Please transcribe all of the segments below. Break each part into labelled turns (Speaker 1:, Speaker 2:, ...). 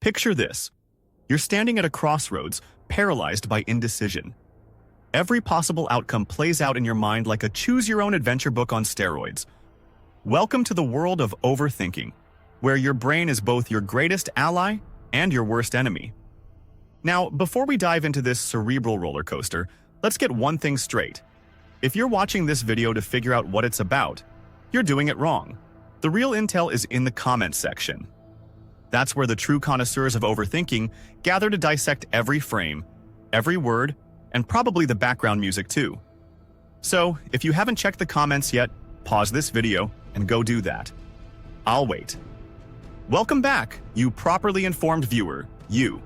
Speaker 1: Picture this. You're standing at a crossroads, paralyzed by indecision. Every possible outcome plays out in your mind like a choose-your-own-adventure book on steroids. Welcome to the world of overthinking, where your brain is both your greatest ally and your worst enemy. Now, before we dive into this cerebral roller coaster, let's get one thing straight. If you're watching this video to figure out what it's about, you're doing it wrong. The real intel is in the comments section. That's where the true connoisseurs of overthinking gather to dissect every frame, every word, and probably the background music too. So, if you haven't checked the comments yet, pause this video and go do that. I'll wait. Welcome back, you properly informed viewer, you.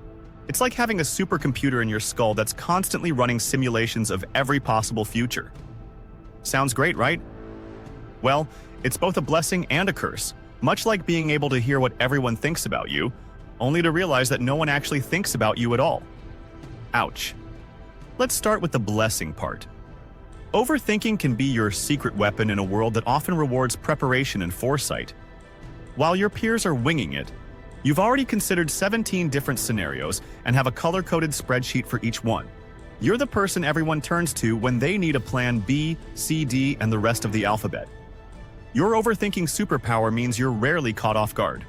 Speaker 1: It's like having a supercomputer in your skull that's constantly running simulations of every possible future. Sounds great, right? Well, it's both a blessing and a curse, much like being able to hear what everyone thinks about you, only to realize that no one actually thinks about you at all. Ouch. Let's start with the blessing part. Overthinking can be your secret weapon in a world that often rewards preparation and foresight. While your peers are winging it, you've already considered 17 different scenarios and have a color-coded spreadsheet for each one. You're the person everyone turns to when they need a plan B, C, D, and the rest of the alphabet. Your overthinking superpower means you're rarely caught off guard.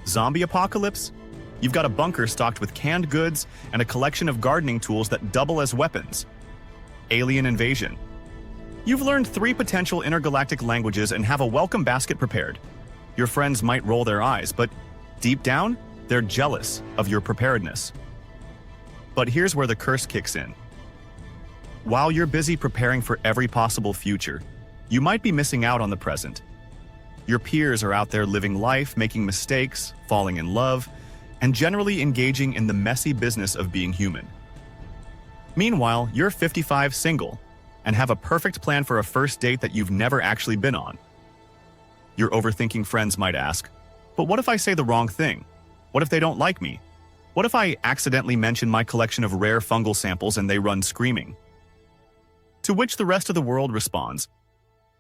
Speaker 1: Zombie apocalypse? You've got a bunker stocked with canned goods and a collection of gardening tools that double as weapons. Alien invasion? You've learned 3 potential intergalactic languages and have a welcome basket prepared. Your friends might roll their eyes, but deep down, they're jealous of your preparedness. But here's where the curse kicks in. While you're busy preparing for every possible future, you might be missing out on the present. Your peers are out there living life, making mistakes, falling in love, and generally engaging in the messy business of being human. Meanwhile, you're 55, single, and have a perfect plan for a first date that you've never actually been on. Your overthinking friends might ask, but what if I say the wrong thing? What if they don't like me? What if I accidentally mention my collection of rare fungal samples and they run screaming? To which the rest of the world responds,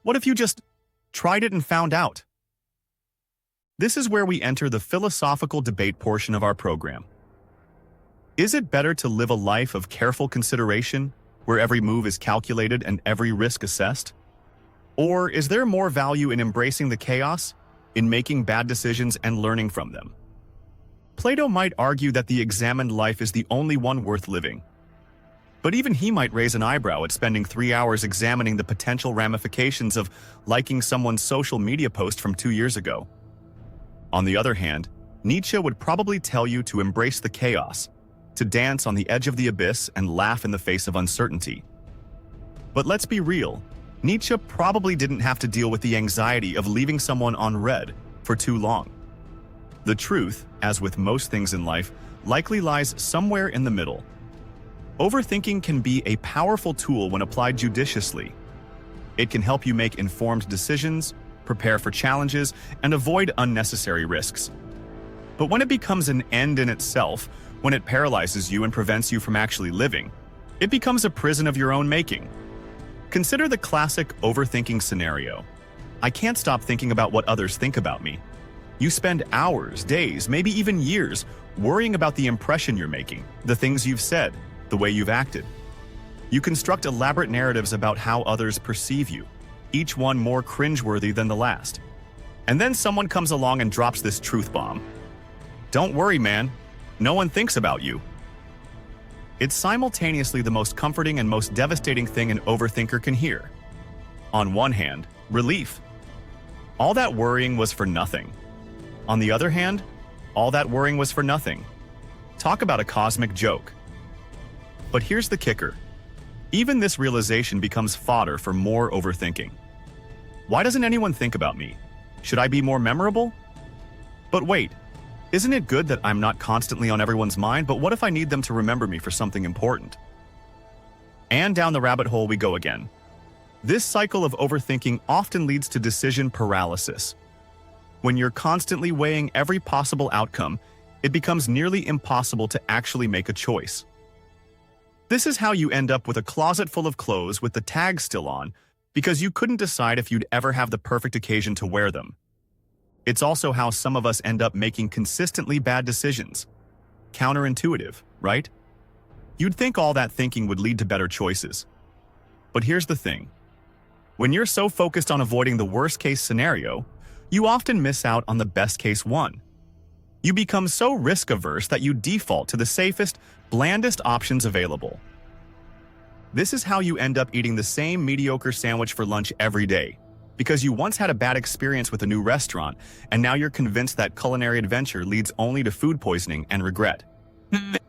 Speaker 1: what if you just tried it and found out? This is where we enter the philosophical debate portion of our program. Is it better to live a life of careful consideration, where every move is calculated and every risk assessed? Or is there more value in embracing the chaos, in making bad decisions and learning from them? Plato might argue that the examined life is the only one worth living. But even he might raise an eyebrow at spending 3 hours examining the potential ramifications of liking someone's social media post from 2 years ago. On the other hand, Nicha would probably tell you to embrace the chaos, to dance on the edge of the abyss and laugh in the face of uncertainty. But let's be real, Nicha probably didn't have to deal with the anxiety of leaving someone on red for too long. The truth, as with most things in life, likely lies somewhere in the middle. Overthinking can be a powerful tool when applied judiciously. It can help you make informed decisions, prepare for challenges, and avoid unnecessary risks. But when it becomes an end in itself, when it paralyzes you and prevents you from actually living, it becomes a prison of your own making. Consider the classic overthinking scenario. I can't stop thinking about what others think about me. You spend hours, days, maybe even years worrying about the impression you're making, the things you've said, the way you've acted. You construct elaborate narratives about how others perceive you, each one more cringeworthy than the last. And then someone comes along and drops this truth bomb. Don't worry, man. No one thinks about you. It's simultaneously the most comforting and most devastating thing an overthinker can hear. On one hand, relief. All that worrying was for nothing. On the other hand, all that worrying was for nothing. Talk about a cosmic joke. But here's the kicker. Even this realization becomes fodder for more overthinking. Why doesn't anyone think about me? Should I be more memorable? But wait, isn't it good that I'm not constantly on everyone's mind, but what if I need them to remember me for something important? And down the rabbit hole we go again. This cycle of overthinking often leads to decision paralysis. When you're constantly weighing every possible outcome, it becomes nearly impossible to actually make a choice. This is how you end up with a closet full of clothes with the tags still on, because you couldn't decide if you'd ever have the perfect occasion to wear them. It's also how some of us end up making consistently bad decisions. Counterintuitive, right? You'd think all that thinking would lead to better choices. But here's the thing. When you're so focused on avoiding the worst-case scenario, you often miss out on the best-case one. You become so risk-averse that you default to the safest, blandest options available. This is how you end up eating the same mediocre sandwich for lunch every day, because you once had a bad experience with a new restaurant, and now you're convinced that culinary adventure leads only to food poisoning and regret.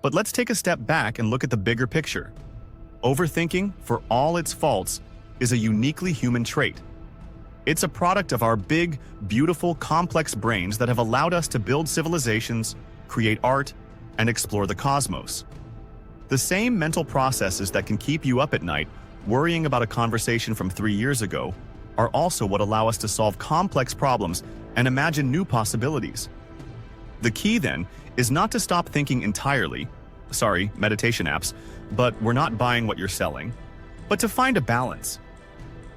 Speaker 1: But let's take a step back and look at the bigger picture. Overthinking, for all its faults, is a uniquely human trait. It's a product of our big, beautiful, complex brains that have allowed us to build civilizations, create art, and explore the cosmos. The same mental processes that can keep you up at night, worrying about a conversation from 3 years ago, are also what allow us to solve complex problems and imagine new possibilities. The key, then, is not to stop thinking entirely. Sorry, meditation apps, but we're not buying what you're selling. But to find a balance.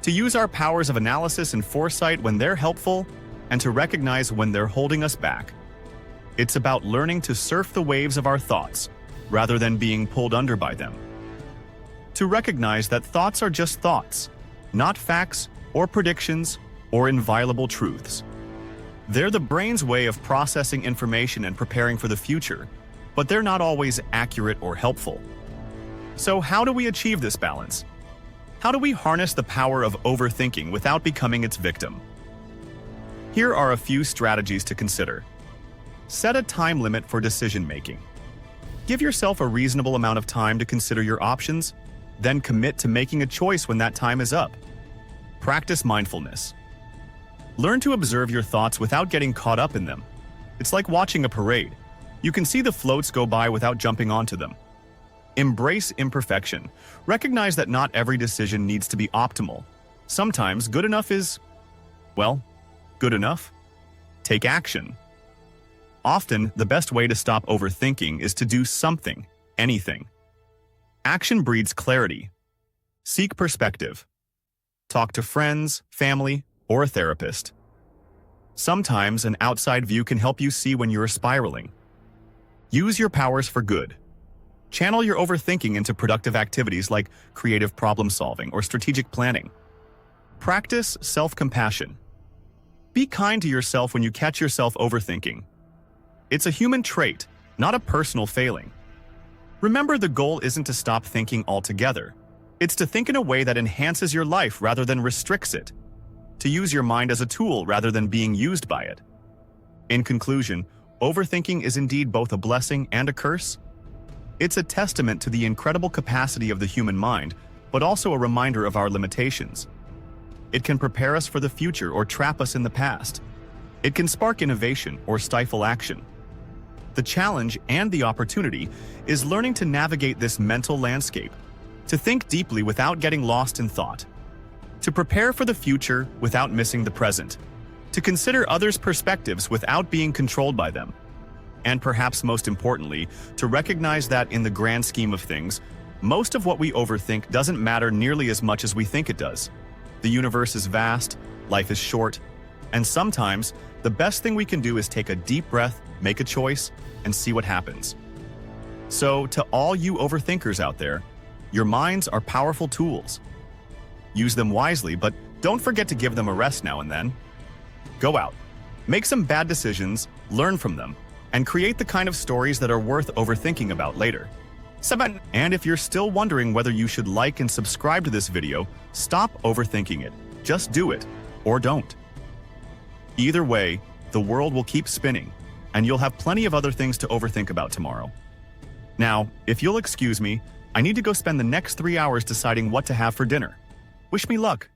Speaker 1: To use our powers of analysis and foresight when they're helpful, and to recognize when they're holding us back. It's about learning to surf the waves of our thoughts, rather than being pulled under by them. To recognize that thoughts are just thoughts, not facts or predictions or inviolable truths. They're the brain's way of processing information and preparing for the future, but they're not always accurate or helpful. So how do we achieve this balance? How do we harness the power of overthinking without becoming its victim? Here are a few strategies to consider. Set a time limit for decision-making. Give yourself a reasonable amount of time to consider your options, then commit to making a choice when that time is up. Practice mindfulness. Learn to observe your thoughts without getting caught up in them. It's like watching a parade. You can see the floats go by without jumping onto them. Embrace imperfection. Recognize that not every decision needs to be optimal. Sometimes good enough is, well, good enough. Take action. Often, the best way to stop overthinking is to do something, anything. Action breeds clarity. Seek perspective. Talk to friends, family, or a therapist. Sometimes an outside view can help you see when you're spiraling. Use your powers for good. Channel your overthinking into productive activities like creative problem solving or strategic planning. Practice self-compassion. Be kind to yourself when you catch yourself overthinking. It's a human trait, not a personal failing. Remember, the goal isn't to stop thinking altogether. It's to think in a way that enhances your life rather than restricts it. To use your mind as a tool rather than being used by it. In conclusion, overthinking is indeed both a blessing and a curse. It's a testament to the incredible capacity of the human mind, but also a reminder of our limitations. It can prepare us for the future or trap us in the past. It can spark innovation or stifle action. The challenge and the opportunity is learning to navigate this mental landscape, to think deeply without getting lost in thought, to prepare for the future without missing the present, to consider others' perspectives without being controlled by them, and perhaps most importantly, to recognize that in the grand scheme of things, most of what we overthink doesn't matter nearly as much as we think it does. The universe is vast, life is short, and sometimes the best thing we can do is take a deep breath, make a choice, and see what happens. So, to all you overthinkers out there, your minds are powerful tools. Use them wisely, but don't forget to give them a rest now and then. Go out, make some bad decisions, learn from them, and create the kind of stories that are worth overthinking about later. 7. And if you're still wondering whether you should like and subscribe to this video, stop overthinking it. Just do it, or don't. Either way, the world will keep spinning, and you'll have plenty of other things to overthink about tomorrow. Now, if you'll excuse me, I need to go spend the next 3 hours deciding what to have for dinner. Wish me luck.